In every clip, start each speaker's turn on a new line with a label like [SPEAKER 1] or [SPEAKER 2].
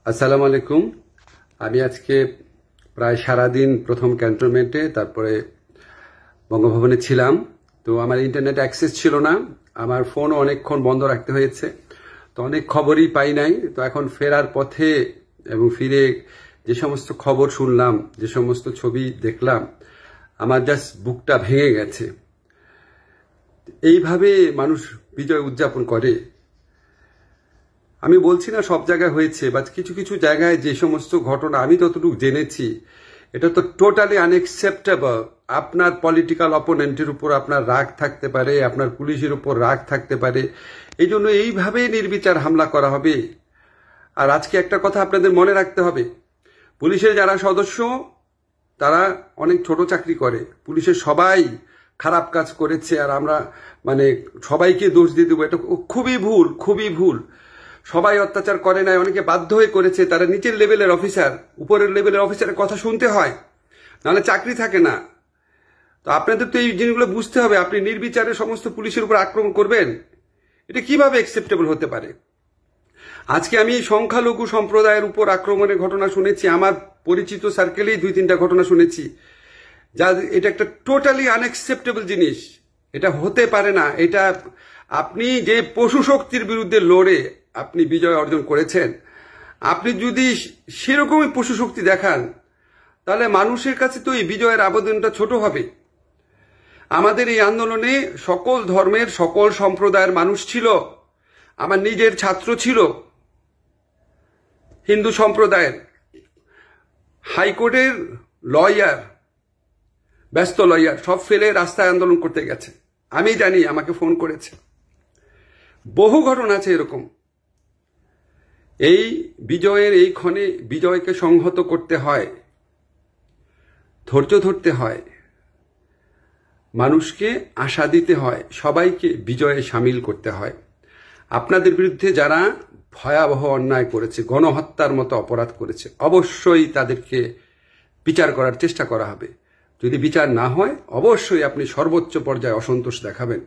[SPEAKER 1] আসসালামু আলাইকুম। আমি আজকে প্রায় সারাদিন প্রথম ক্যান্টনমেন্টে, তারপরে বঙ্গভবনে ছিলাম। তো আমার ইন্টারনেট অ্যাক্সেস ছিল না, আমার ফোনও অনেকক্ষণ বন্ধ রাখতে হয়েছে, তো অনেক খবরই পাই নাই। তো এখন ফেরার পথে এবং ফিরে যে সমস্ত খবর শুনলাম, যে সমস্ত ছবি দেখলাম, আমার জাস্ট বুকটা ভেঙে গেছে। এইভাবে মানুষ বিজয় উদযাপন করে? আমি বলছি না সব জায়গায় হয়েছে, বা কিছু কিছু জায়গায় যে সমস্ত ঘটনা আমি যতটুকু জেনেছি, এটা তো টোটালি আনএক্সেপ্টেবল। আপনার পলিটিক্যাল অপোনেন্টের উপর আপনার রাগ থাকতে পারে, আপনার পুলিশের উপর রাগ থাকতে পারে, এই জন্য এইভাবে নির্বিচার হামলা করা হবে। আর আজকে একটা কথা আপনাদের মনে রাখতে হবে, পুলিশের যারা সদস্য তারা অনেক ছোট চাকরি করে, পুলিশের সবাই খারাপ কাজ করেছে, আর আমরা সবাইকে দোষ দিয়ে দেবো, এটা খুবই ভুল, খুবই ভুল। সবাই অত্যাচার করে নাই, অনেকে বাধ্য হয়ে করেছে, তারা নিচের লেভেলের অফিসার, উপরের লেভেলের অফিসারের কথা শুনতে হয়, নাহলে চাকরি থাকে না। তো আপনাদের তো এই জিনিসগুলো বুঝতে হবে। আপনি নির্বিচারে সমস্ত পুলিশের উপর আক্রমণ করবেন, এটা কিভাবে অ্যাকসেপ্টেবল হতে পারে? আজকে আমি সংখ্যালঘু সম্প্রদায়ের উপর আক্রমণের ঘটনা শুনেছি, আমার পরিচিত সার্কেলেই 2-3টা ঘটনা শুনেছি, যা এটা একটা টোটালি আনএক্সেপ্টেবল জিনিস। এটা হতে পারে না। এটা আপনি যে পশু শক্তির বিরুদ্ধে লড়ে আপনি বিজয় অর্জন করেছেন, আপনি যদি সেরকমই পশু শক্তি দেখান, তাহলে মানুষের কাছে তো এই বিজয়ের আবেদনটা ছোট হবে। আমাদের এই আন্দোলনে সকল ধর্মের, সকল সম্প্রদায়ের মানুষ ছিল। আমার নিজের ছাত্র ছিল হিন্দু সম্প্রদায়ের, হাইকোর্টের লয়ার, ব্যস্ত লয়ার, সব ফেলে রাস্তায় আন্দোলন করতে গেছে। আমি জানি, আমাকে ফোন করেছে। বহু ঘটনা আছে এরকম। এই বিজয়ের এই ক্ষণে বিজয়কে সংহত করতে হয়, ধৈর্য ধরতে হয়, মানুষকে আশা দিতে হয়, সবাইকে বিজয়ে সামিল করতে হয়। আপনাদের বিরুদ্ধে যারা ভয়াবহ অন্যায় করেছে, গণহত্যার মতো অপরাধ করেছে, অবশ্যই তাদেরকে বিচার করার চেষ্টা করা হবে। যদি বিচার না হয়, অবশ্যই আপনি সর্বোচ্চ পর্যায়ে অসন্তোষ দেখাবেন।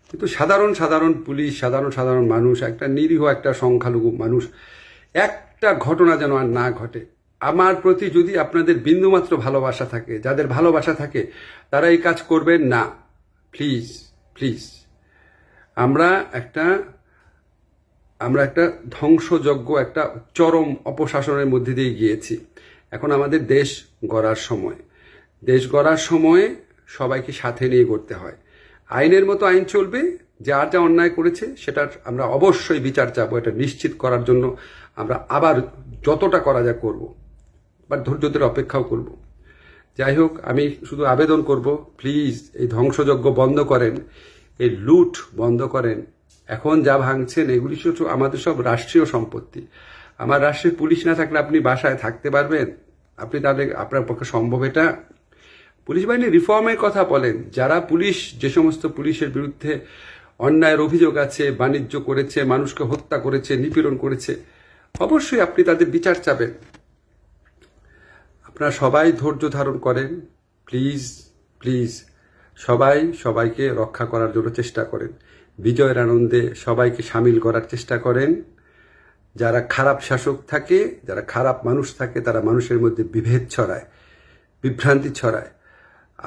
[SPEAKER 1] কিন্তু সাধারণ সাধারণ পুলিশ, সাধারণ সাধারণ মানুষ, একটা নিরীহ একটা সংখ্যালঘু মানুষ, একটা ঘটনা যেন আর না ঘটে। আমার প্রতি যদি আপনাদের বিন্দুমাত্র ভালোবাসা থাকে, যাদের ভালোবাসা থাকে, তারা এই কাজ করবেন না। Please please. আমরা একটা ধ্বংসযজ্ঞ, একটা চরম অপশাসনের মধ্যে দিয়ে গিয়েছি। এখন আমাদের দেশ গড়ার সময়। দেশ গড়ার সময়ে সবাইকে সাথে নিয়ে করতে হয়। আইনের মতো আইন চলবে, যার যা অন্যায় করেছে সেটার আমরা অবশ্যই বিচার চাবো। এটা নিশ্চিত করার জন্য আমরা আবার যতটা করা যায় করব, বা ধৈর্য ধরে অপেক্ষাও করব। যাই হোক, আমি শুধু আবেদন করব, প্লিজ এই ধ্বংসযজ্ঞ বন্ধ করেন, এই লুট বন্ধ করেন। এখন যা ভাঙছেন এগুলি আমাদের সব রাষ্ট্রীয় সম্পত্তি। আমার রাষ্ট্রের পুলিশ না থাকলে আপনি বাসায় থাকতে পারবেন? আপনি তাদের, আপনার পক্ষে সম্ভব এটা? পুলিশ বাহিনী রিফর্মের কথা বলেন। যারা পুলিশ, যে সমস্ত পুলিশের বিরুদ্ধে অন্যায়ের অভিযোগ আছে, বাণিজ্য করেছে, মানুষকে হত্যা করেছে, নিপীড়ন করেছে, অবশ্যই আপনি তাদের বিচার চাবেন। আপনারা সবাই ধৈর্য ধারণ করেন, প্লিজ প্লিজ। সবাই সবাইকে রক্ষা করার জন্য চেষ্টা করেন, বিজয়ের আনন্দে সবাইকে সামিল করার চেষ্টা করেন। যারা খারাপ শাসক থাকে, যারা খারাপ মানুষ থাকে, তারা মানুষের মধ্যে বিভেদ ছড়ায়, বিভ্রান্তি ছড়ায়।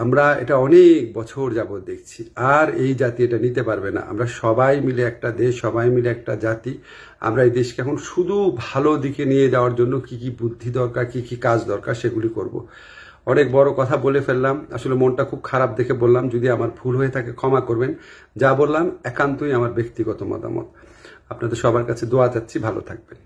[SPEAKER 1] আমরা এটা অনেক বছর যাবৎ দেখছি। আর এই জাতি এটা নিতে পারবে না। আমরা সবাই মিলে একটা দেশ, সবাই মিলে একটা জাতি। আমরা এই দেশকে এখন শুধু ভালো দিকে নিয়ে যাওয়ার জন্য কি কি বুদ্ধি দরকার, কি কি কাজ দরকার, সেগুলি করব। অনেক বড় কথা বলে ফেললাম, আসলে মনটা খুব খারাপ দেখে বললাম। যদি আমার ভুল হয়ে থাকে ক্ষমা করবেন। যা বললাম একান্তই আমার ব্যক্তিগত মতামত। আপনাদের সবার কাছে দোয়া চাচ্ছি, ভালো থাকবেন।